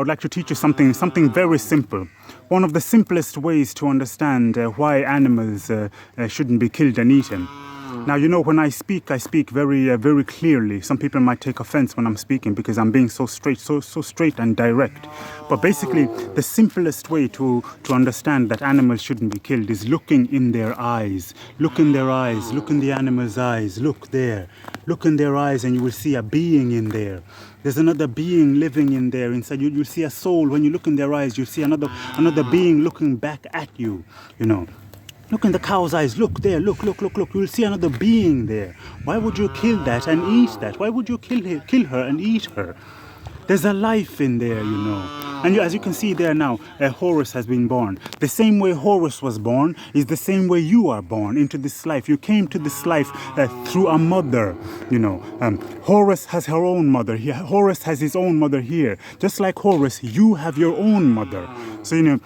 would like to teach you something very simple. One of the simplest ways to understand why animals shouldn't be killed and eaten. Now, when I speak very clearly. Some people might take offense when I'm speaking because I'm being so straight, so straight and direct. But basically, the simplest way to understand that animals shouldn't be killed is looking in their eyes. Look in their eyes. Look in the animal's eyes. Look there. Look in their eyes and you will see a being in there. There's another being living in there inside. You'll see a soul. When you look in their eyes, you'll see another being looking back at you, Look in the cow's eyes. Look there. Look. You'll see another being there. Why would you kill that and eat that? Why would you kill her and eat her? There's a life in there, And as you can see there now, Horus has been born. The same way Horus was born is the same way you are born into this life. You came to this life through a mother, Horus has her own mother. Horus has his own mother here. Just like Horus, you have your own mother. So,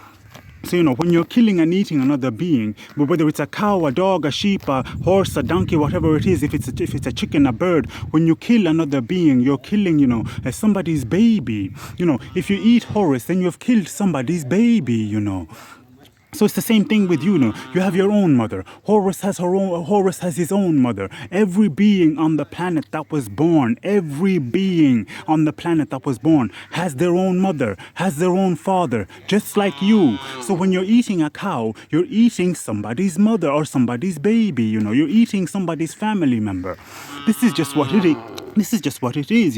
when you're killing and eating another being, whether it's a cow, a dog, a sheep, a horse, a donkey, whatever it is, if it's a chicken, a bird, when you kill another being, you're killing, somebody's baby. If you eat Horus, then you've killed somebody's baby, So it's the same thing with you. You have your own mother. Horus has his own mother. Every being on the planet that was born, has their own mother, has their own father, just like you. So when you're eating a cow, you're eating somebody's mother or somebody's baby. You're eating somebody's family member. This is just what it is.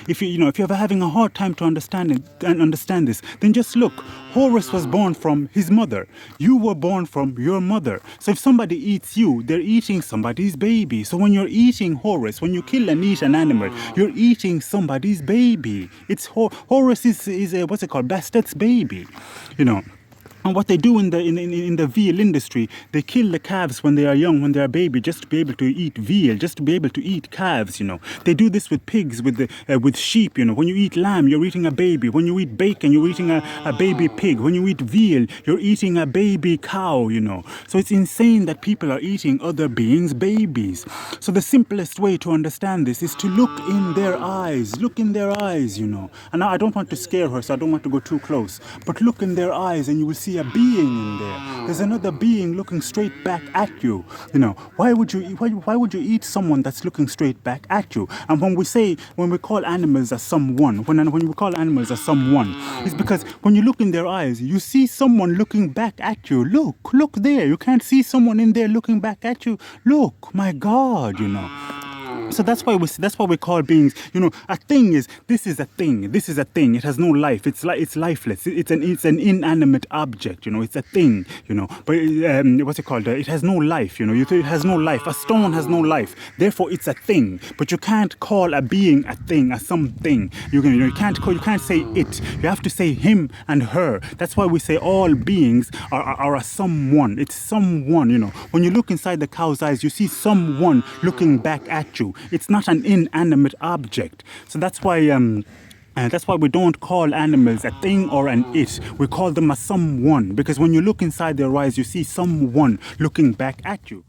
If you're ever having a hard time to understand this, then just look. Horus was born from his mother. You were born from your mother. So if somebody eats you, they're eating somebody's baby. So when you're eating Horus, when you kill and eat an animal, you're eating somebody's baby. Horus is what's it called? Bastet's baby. And what they do in the veal industry, they kill the calves when they are young, when they are baby, just to be able to eat veal, just to be able to eat calves. They do this with pigs, with sheep. When you eat lamb, you're eating a baby. When you eat bacon, you're eating a baby pig. When you eat veal, you're eating a baby cow. So it's insane that people are eating other beings' babies. So the simplest way to understand this is to look in their eyes. Look in their eyes. And I don't want to scare her, so I don't want to go too close. But look in their eyes, and you will see a being in there. There's another being looking straight back at you. Why would you eat someone that's looking straight back at you? And when we call animals as someone, when we call animals as someone, it's because when you look in their eyes, you see someone looking back at you. Look there. You can't see someone in there looking back at you. Look, my God, So that's why we call beings. A thing is a thing. This is a thing. It has no life. It's lifeless. It's an inanimate object. It's a thing. But what's it called? It has no life. It has no life. A stone has no life. Therefore, it's a thing. But you can't call a being a thing, a something. You can't say it. You have to say him and her. That's why we say all beings are a someone. It's someone. When you look inside the cow's eyes, you see someone looking back at you. It's not an inanimate object. So that's why we don't call animals a thing or an it. We call them a someone, because when you look inside their eyes, you see someone looking back at you.